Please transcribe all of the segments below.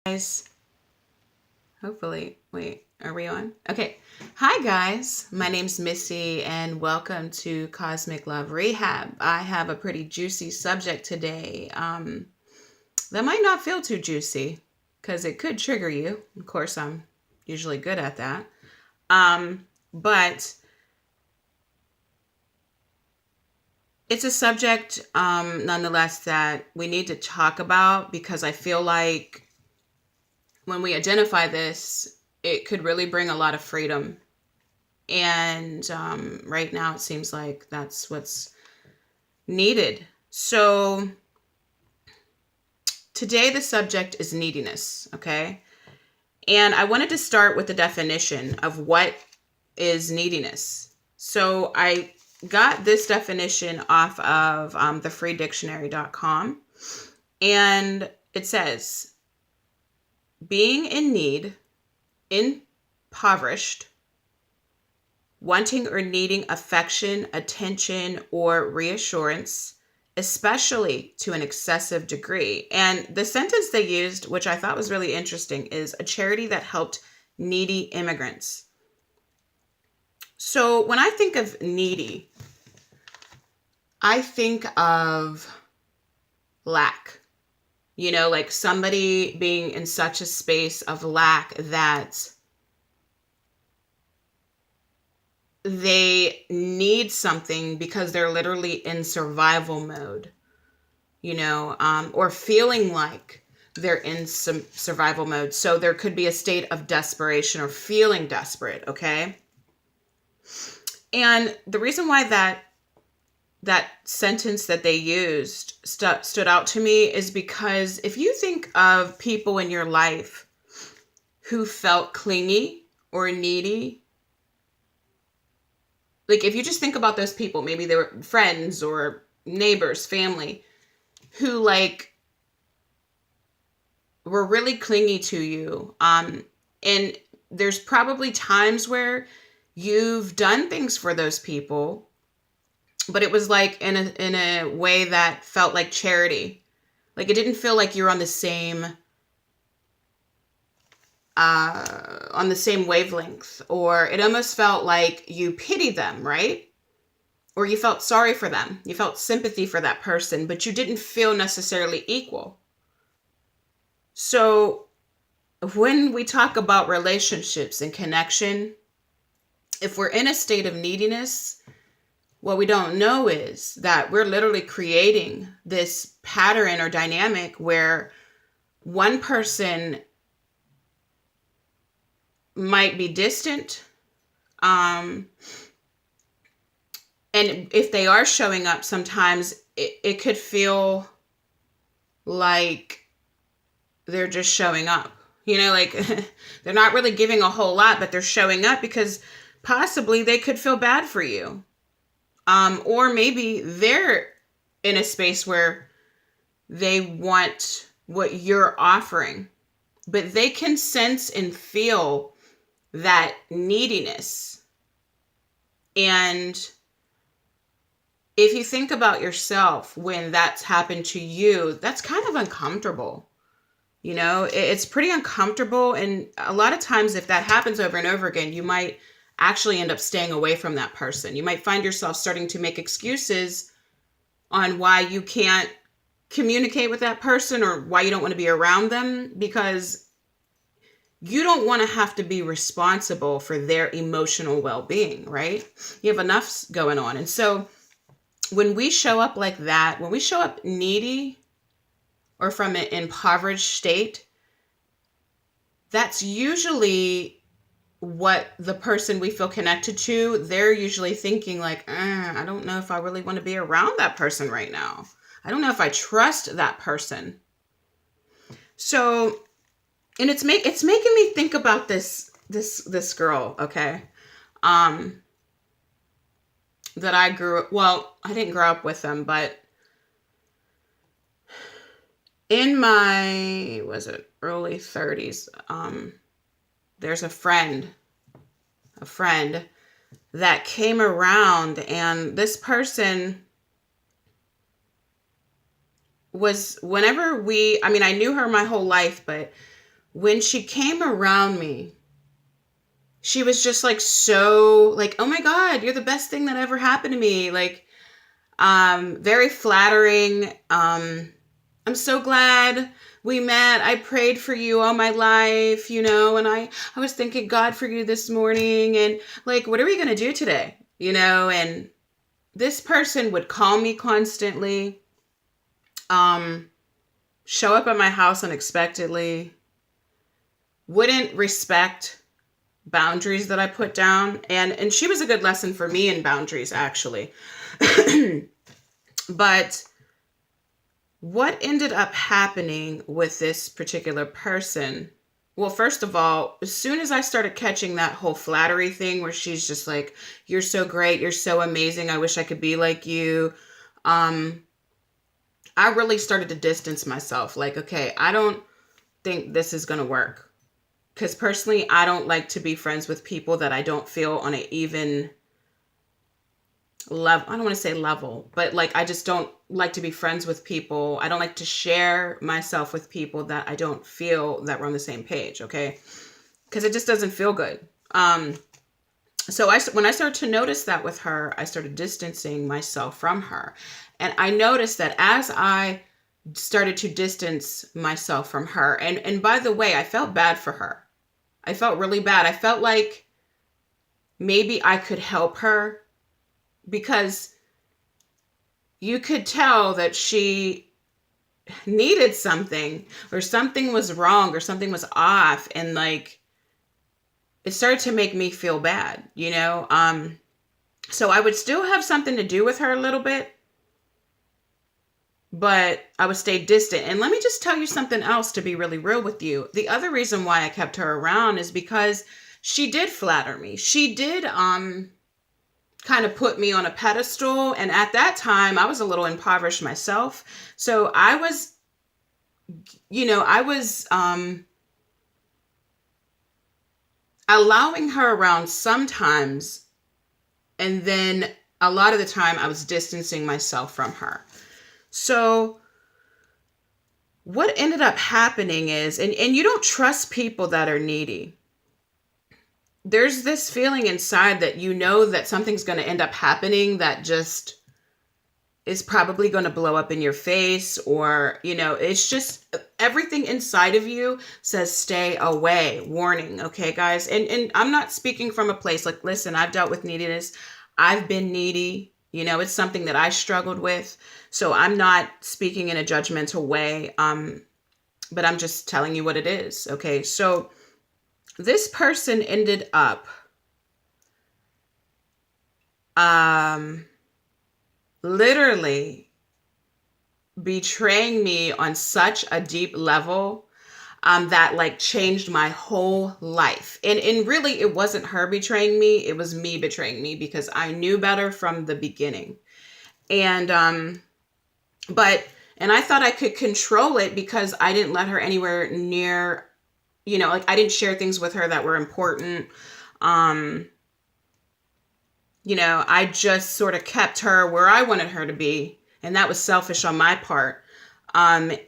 Guys, hopefully, wait, are we on? Okay. Hi, guys. My name's Missy, and welcome to Cosmicloverehab. I have a pretty juicy subject today that might not feel too juicy because it could trigger you. Of course, I'm usually good at that. But it's a subject, nonetheless, that we need to talk about because I feel like when we identify this, it could really bring a lot of freedom. And right now, it seems like that's what's needed. So, today, the subject is neediness, okay? And I wanted to start with the definition of what is neediness. So, I got this definition off of thefreedictionary.com. And it says, being in need, impoverished, wanting or needing affection, attention, or reassurance, especially to an excessive degree. And the sentence they used, which I thought was really interesting, is a charity that helped needy immigrants. So when I think of needy, I think of lack. You know, like somebody being in such a space of lack that they need something because they're literally in survival mode, or feeling like they're in some survival mode. So there could be a state of desperation or feeling desperate, okay? And the reason why that sentence that they used stood out to me is because if you think of people in your life who felt clingy or needy, like if you just think about those people, maybe they were friends or neighbors, family, who like were really clingy to you. And there's probably times where you've done things for those people, but it was like in a way that felt like charity. Like it didn't feel like you're on the same wavelength, or it almost felt like you pitied them, right? Or you felt sorry for them. You felt sympathy for that person, but you didn't feel necessarily equal. So when we talk about relationships and connection, if we're in a state of neediness, what we don't know is that we're literally creating this pattern or dynamic where one person might be distant. And if they are showing up, sometimes it could feel like they're just showing up. Like they're not really giving a whole lot, but they're showing up because possibly they could feel bad for you. Or maybe they're in a space where they want what you're offering, but they can sense and feel that neediness. And if you think about yourself when that's happened to you, that's kind of uncomfortable. It's pretty uncomfortable. And a lot of times if that happens over and over again, you might actually end up staying away from that person. You might find yourself starting to make excuses on why you can't communicate with that person or why you don't want to be around them, because you don't want to have to be responsible for their emotional well-being, right? You have enough going on. And so when we show up like that, when we show up needy or from an impoverished state, that's usually what the person we feel connected to, they're usually thinking like, I don't know if I really want to be around that person right now. I don't know if I trust that person. So, and it's making me think about this girl, okay? That I didn't grow up with them, but in my, early 30s, there's a friend that came around, and this person was, I knew her my whole life, but when she came around me, she was just like so like, oh my God, you're the best thing that ever happened to me. Like, very flattering. I'm so glad we met. I prayed for you all my life, and I was thanking God for you this morning. And like, what are we going to do today? And this person would call me constantly, show up at my house unexpectedly, wouldn't respect boundaries that I put down. And she was a good lesson for me in boundaries, actually. But what ended up happening with this particular person? Well, first of all, as soon as I started catching that whole flattery thing where she's just like, you're so great, you're so amazing, I wish I could be like you. I really started to distance myself. Like, okay, I don't think this is going to work. Because personally, I don't like to be friends with people that I don't feel on an even level. I don't want to say level, but like, I just don't like to be friends with people. I don't like to share myself with people that I don't feel that we're on the same page. Okay. Because it just doesn't feel good. So when I started to notice that with her, I started distancing myself from her. And I noticed that as I started to distance myself from her, and by the way, I felt bad for her. I felt really bad. I felt like maybe I could help her, because you could tell that she needed something, or something was wrong, or something was off. And like, it started to make me feel bad, so I would still have something to do with her a little bit, but I would stay distant. And let me just tell you something else, to be really real with you. The other reason why I kept her around is because she did flatter me. She did, kind of put me on a pedestal. And at that time, I was a little impoverished myself. So I was allowing her around sometimes. And then a lot of the time I was distancing myself from her. So what ended up happening is, and you don't trust people that are needy. There's this feeling inside that that something's going to end up happening that just is probably going to blow up in your face, or, it's just everything inside of you says stay away, warning. Okay, guys. And I'm not speaking from a place like, listen, I've dealt with neediness. I've been needy. It's something that I struggled with. So I'm not speaking in a judgmental way. But I'm just telling you what it is. Okay. So this person ended up, literally betraying me on such a deep level, that like changed my whole life. And really, it wasn't her betraying me. It was me betraying me, because I knew better from the beginning. And, and I thought I could control it because I didn't let her anywhere near, like I didn't share things with her that were important. I just sort of kept her where I wanted her to be. And that was selfish on my part. And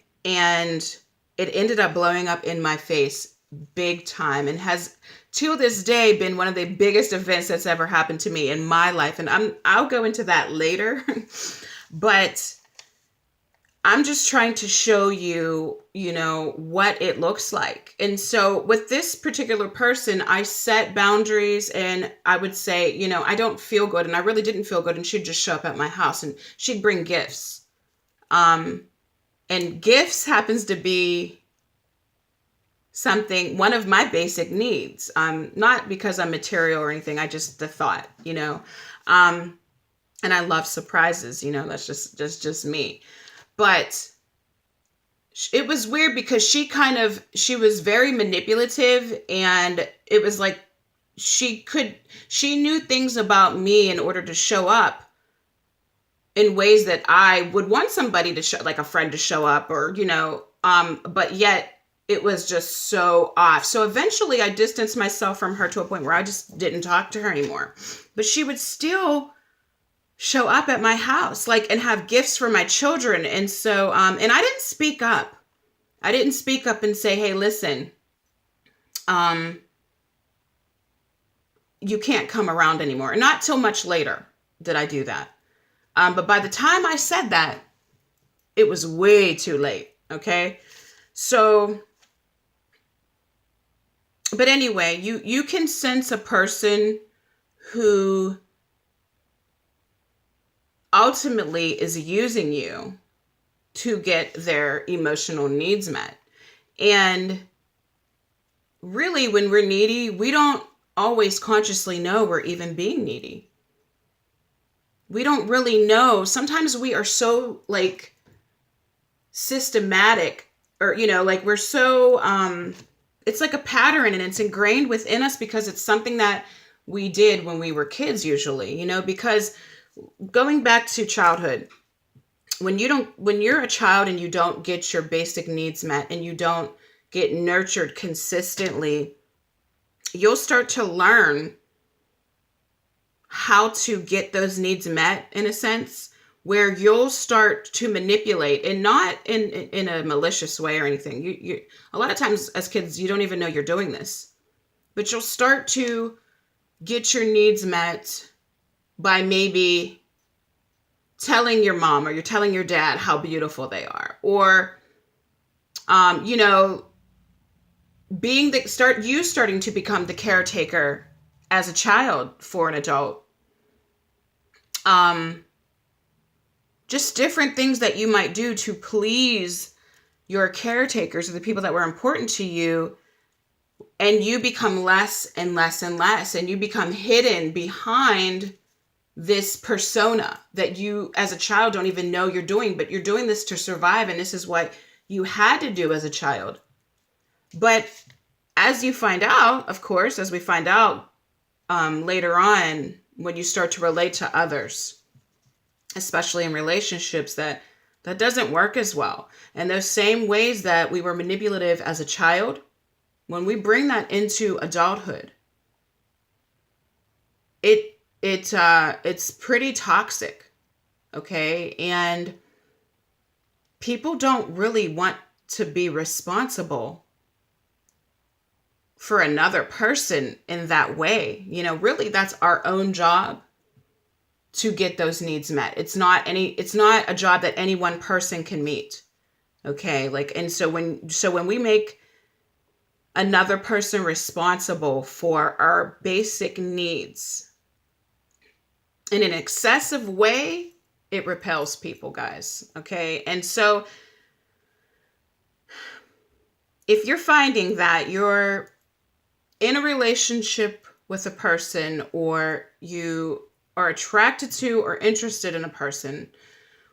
it ended up blowing up in my face big time, and has to this day been one of the biggest events that's ever happened to me in my life. And I'll go into that later, but I'm just trying to show you, what it looks like. And so with this particular person, I set boundaries, and I would say, I don't feel good, and I really didn't feel good. And she'd just show up at my house, and she'd bring gifts. And gifts happens to be one of my basic needs. Not because I'm material or anything. I just, the thought, and I love surprises, that's just me. But it was weird because she was very manipulative, and it was like she knew things about me in order to show up in ways that I would want somebody to show, like a friend to show up, or, but yet it was just so off. So eventually I distanced myself from her to a point where I just didn't talk to her anymore. But she would still show up at my house, and have gifts for my children. And so, and I didn't speak up. I didn't speak up and say, hey, listen, um, you can't come around anymore. Not till much later did I do that. But by the time I said that, it was way too late. Okay. So, but anyway, you can sense a person who ultimately is using you to get their emotional needs met. And really, when we're needy, we don't always consciously know we're even being needy. We don't really know. Sometimes we are so like systematic, or like we're so it's like a pattern, and it's ingrained within us because it's something that we did when we were kids usually, because going back to childhood, when you're a child and you don't get your basic needs met and you don't get nurtured consistently, you'll start to learn how to get those needs met, in a sense, where you'll start to manipulate, and not in a malicious way or anything. You a lot of times as kids, you don't even know you're doing this, but you'll start to get your needs met by maybe telling your mom or you're telling your dad how beautiful they are, or starting to become the caretaker as a child for an adult. Just different things that you might do to please your caretakers or the people that were important to you, and you become less and less and less, and you become hidden behind this persona that you as a child don't even know you're doing, but you're doing this to survive, and this is what you had to do as a child. But as you find out, of course, as we find out later on, when you start to relate to others, especially in relationships, that doesn't work as well. And those same ways that we were manipulative as a child, when we bring that into adulthood, it's pretty toxic. Okay. And people don't really want to be responsible for another person in that way. Really, that's our own job to get those needs met. It's not a job that any one person can meet. Okay. So when we make another person responsible for our basic needs in an excessive way, it repels people, guys. Okay. And so if you're finding that you're in a relationship with a person, or you are attracted to or interested in a person,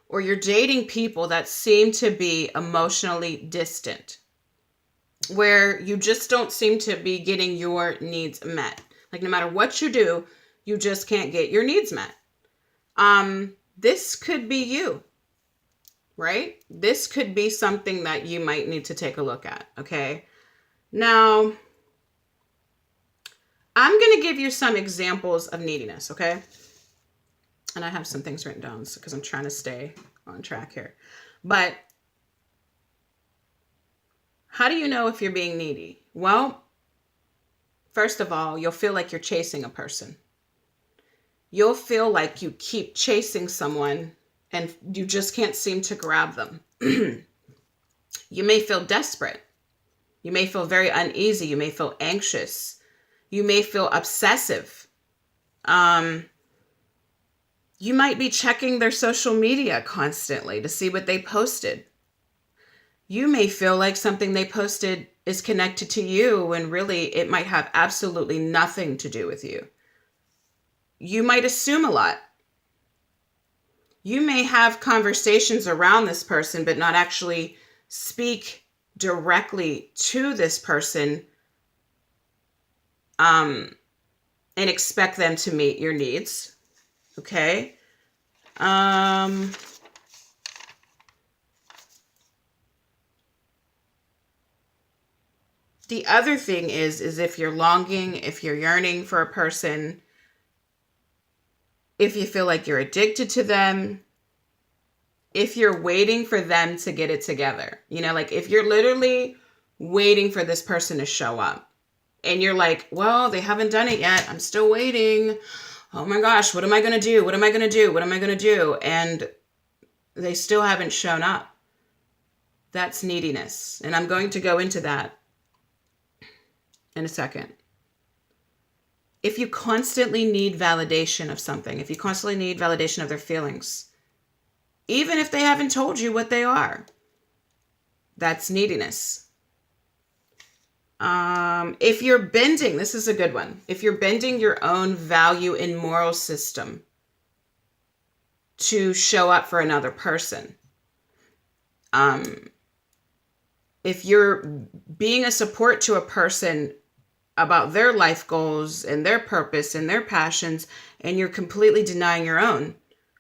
or you're dating people that seem to be emotionally distant, where you just don't seem to be getting your needs met, like no matter what you do, you just can't get your needs met. This could be you, right? This could be something that you might need to take a look at. Okay. Now, I'm going to give you some examples of neediness. Okay. And I have some things written down because I'm trying to stay on track here. But how do you know if you're being needy? Well, first of all, you'll feel like you're chasing a person. You'll feel like you keep chasing someone and you just can't seem to grab them. You may feel desperate. You may feel very uneasy. You may feel anxious. You may feel obsessive. You might be checking their social media constantly to see what they posted. You may feel like something they posted is connected to you when really it might have absolutely nothing to do with you. You might assume a lot. You may have conversations around this person, but not actually speak directly to this person, and expect them to meet your needs. Okay. The other thing is if you're longing, if you're yearning for a person, if you feel like you're addicted to them, if you're waiting for them to get it together, like if you're literally waiting for this person to show up. And you're like, well, they haven't done it yet. I'm still waiting. Oh my gosh, what am I going to do? What am I going to do? What am I going to do? And they still haven't shown up. That's neediness. And I'm going to go into that in a second. If you constantly need validation of something, if you constantly need validation of their feelings, even if they haven't told you what they are, that's neediness. If you're bending, this is a good one. If you're bending your own value and moral system to show up for another person, if you're being a support to a person about their life goals and their purpose and their passions, and you're completely denying your own,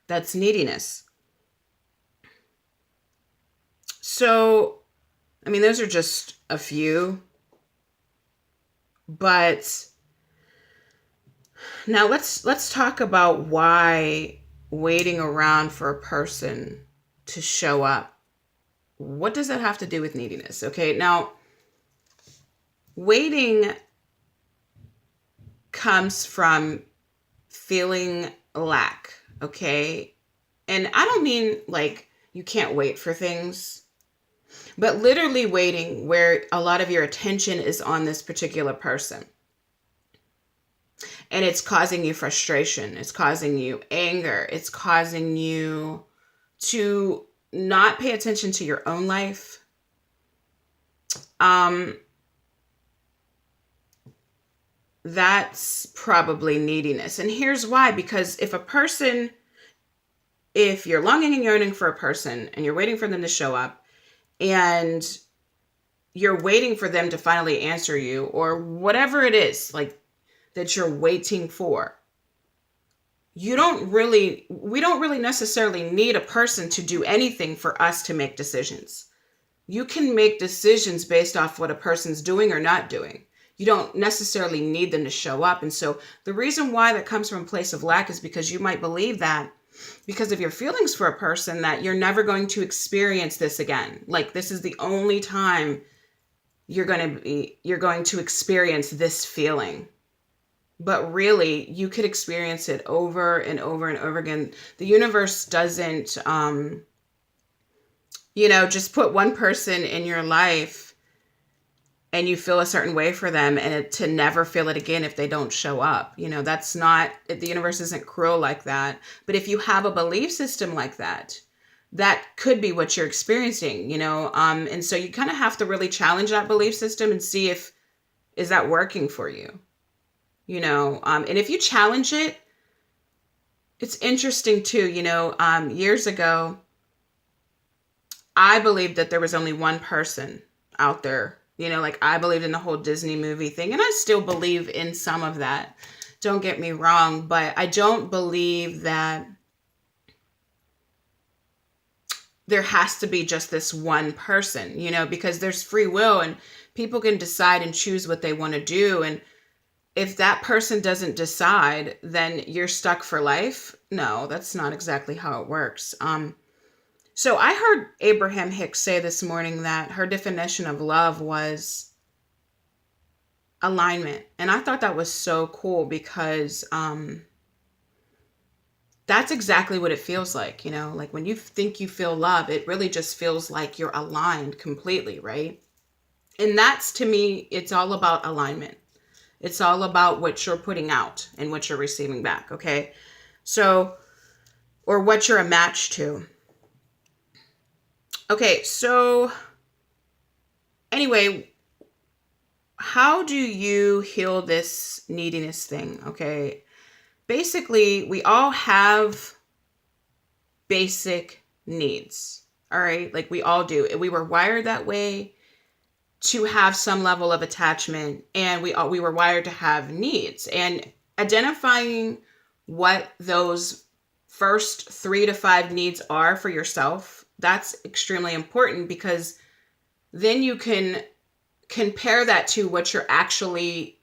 that's neediness. So, I mean, those are just a few. But now let's talk about why waiting around for a person to show up. What does that have to do with neediness? Okay, now waiting comes from feeling lack, okay? And I don't mean like you can't wait for things, but literally waiting where a lot of your attention is on this particular person. And it's causing you frustration. It's causing you anger. It's causing you to not pay attention to your own life. That's probably neediness. And here's why. Because if you're longing and yearning for a person and you're waiting for them to show up, and you're waiting for them to finally answer you, or whatever it is like that you're waiting for, we don't really necessarily need a person to do anything for us to make decisions. You can make decisions based off what a person's doing or not doing. You don't necessarily need them to show up. And so the reason why that comes from a place of lack is because you might believe that because of your feelings for a person that you're never going to experience this again. Like this is the only time you're going to experience this feeling. But really, you could experience it over and over and over again. The universe doesn't, just put one person in your life and you feel a certain way for them and to never feel it again if they don't show up. That's not, the universe isn't cruel like that. But if you have a belief system like that, that could be what you're experiencing, and so you kind of have to really challenge that belief system and see is that working for you, and if you challenge it, it's interesting too, years ago, I believed that there was only one person out there. I believed in the whole Disney movie thing, and I still believe in some of that. Don't get me wrong, but I don't believe that there has to be just this one person, because there's free will and people can decide and choose what they want to do. And if that person doesn't decide, then you're stuck for life. No, that's not exactly how it works. So I heard Abraham Hicks say this morning that her definition of love was alignment. And I thought that was so cool because that's exactly what it feels like, like when you think you feel love, it really just feels like you're aligned completely, right? And that's, to me, it's all about alignment. It's all about what you're putting out and what you're receiving back, okay? So, or what you're a match to. Okay, so anyway, how do you heal this neediness thing? Okay, basically, we all have basic needs, all right? Like we all do. We were wired that way to have some level of attachment, and we were wired to have needs. And identifying what those first 3 to 5 needs are for yourself, that's extremely important, because then you can compare that to what you're actually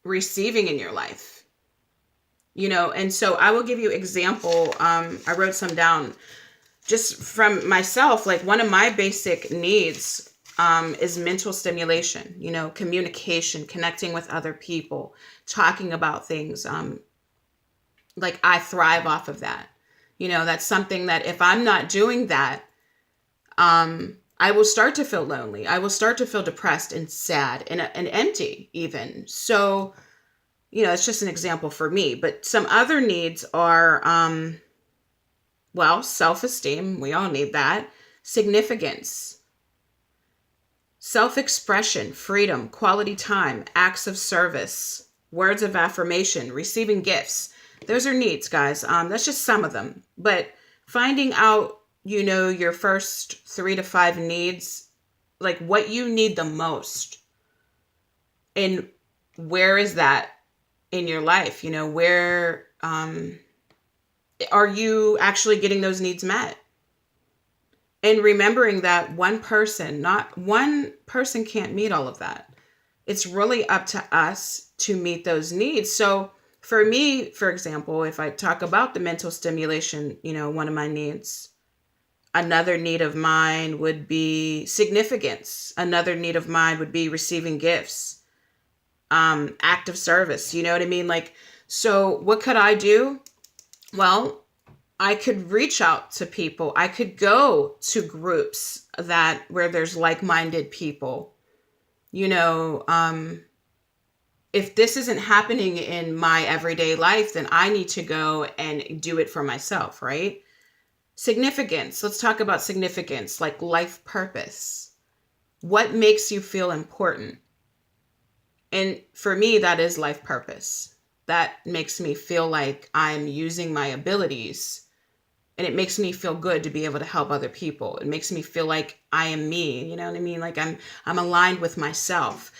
receiving in your life, and so I will give you example. I wrote some down just from myself. Like one of my basic needs is mental stimulation, communication, connecting with other people, talking about things. Like I thrive off of that. That's something that if I'm not doing that, I will start to feel lonely. I will start to feel depressed and sad and empty even. So, it's just an example for me. But some other needs are, well, self-esteem. We all need that. Significance, self-expression, freedom, quality time, acts of service, words of affirmation, receiving gifts. Those are needs, guys. That's just some of them. But finding out, your first 3 to 5 needs, like what you need the most, and where is that in your life? Where are you actually getting those needs met? And remembering that not one person can't meet all of that. It's really up to us to meet those needs. So for me, for example, if I talk about the mental stimulation, one of my needs, another need of mine would be significance. Another need of mine would be receiving gifts, act of service. You know what I mean? Like, so what could I do? Well, I could reach out to people. I could go to groups where there's like-minded people. If this isn't happening in my everyday life, then I need to go and do it for myself, right? Significance. Let's talk about significance, like life purpose. What makes you feel important? And for me, that is life purpose. That makes me feel like I'm using my abilities, and it makes me feel good to be able to help other people. It makes me feel like I am me. You know what I mean? Like I'm aligned with myself.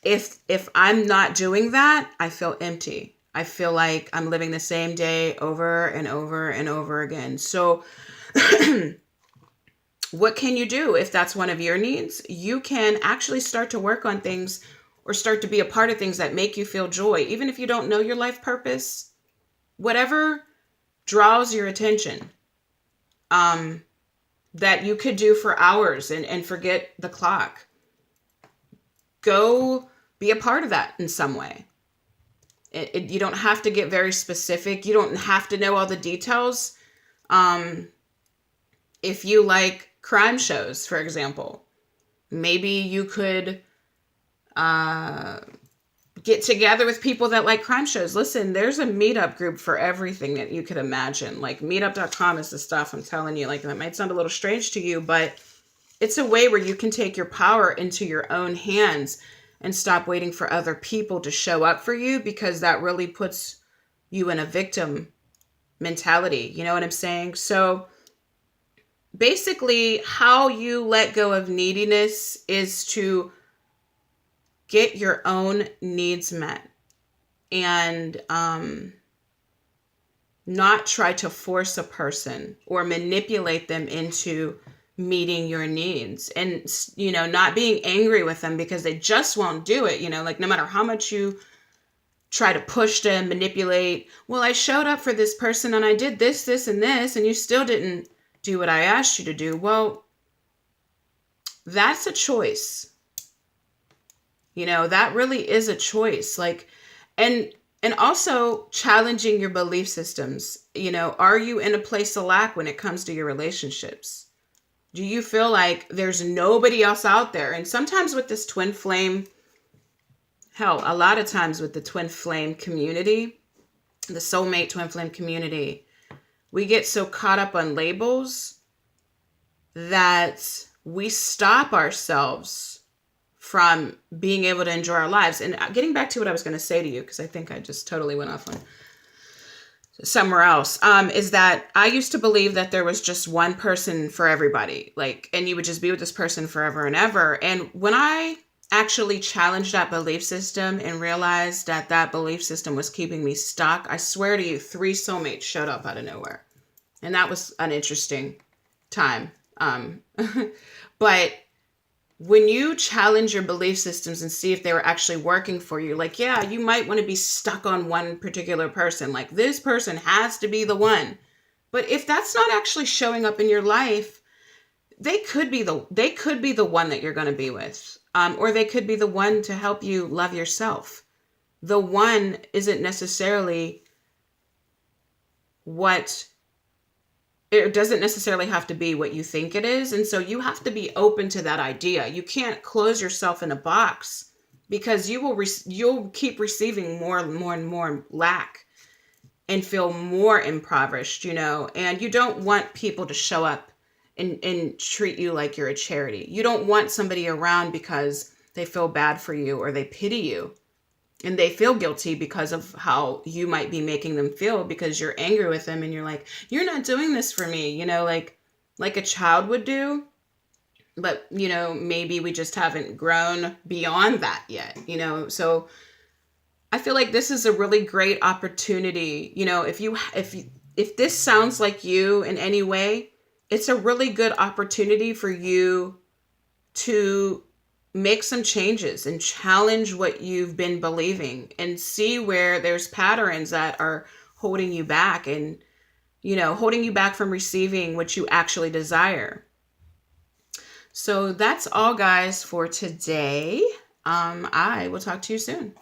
If I'm not doing that, I feel empty. I feel like I'm living the same day over and over and over again. So what can you do if that's one of your needs? You can actually start to work on things or start to be a part of things that make you feel joy. Even if you don't know your life purpose, whatever draws your attention, that you could do for hours and forget the clock. Go be a part of that in some way. You don't have to get very specific. You don't have to know all the details. If you like crime shows, for example, maybe you could get together with people that like crime shows. Listen, there's a meetup group for everything that you could imagine. Like meetup.com is the stuff, I'm telling you. Like, that might sound a little strange to you, but it's a way where you can take your power into your own hands and stop waiting for other people to show up for you, because that really puts you in a victim mentality. You know what I'm saying? So basically, how you let go of neediness is to get your own needs met, and not try to force a person or manipulate them into meeting your needs, and not being angry with them because they just won't do it. Like, no matter how much you try to push them, manipulate, well, I showed up for this person and I did this, this, and this, and you still didn't do what I asked you to do. Well, that's a choice. That really is a choice. Like, and also challenging your belief systems. Are you in a place of lack when it comes to your relationships? Do you feel like there's nobody else out there? And sometimes with this twin flame, hell, a lot of times with the twin flame community, the soulmate twin flame community, we get so caught up on labels that we stop ourselves from being able to enjoy our lives. And getting back to what I was going to say to you, because I think I just totally went off on somewhere else, is that I used to believe that there was just one person for everybody, like, and you would just be with this person forever and ever. And when I actually challenged that belief system and realized that that belief system was keeping me stuck, I swear to you, 3 soulmates showed up out of nowhere. And that was an interesting time. But when you challenge your belief systems and see if they were actually working for you, like, yeah, you might want to be stuck on one particular person. Like, this person has to be the one. But if that's not actually showing up in your life, they could be the one that you're going to be with, or they could be the one to help you love yourself. The one isn't necessarily what it doesn't necessarily have to be what you think it is. And so you have to be open to that idea. You can't close yourself in a box, because you'll keep receiving more and more and more lack and feel more impoverished, and you don't want people to show up and treat you like you're a charity. You don't want somebody around because they feel bad for you or they pity you and they feel guilty because of how you might be making them feel, because you're angry with them and you're like, you're not doing this for me, like a child would do. But, maybe we just haven't grown beyond that yet, so I feel like this is a really great opportunity. If this sounds like you in any way, it's a really good opportunity for you to make some changes and challenge what you've been believing and see where there's patterns that are holding you back and, holding you back from receiving what you actually desire. So that's all, guys, for today. I will talk to you soon.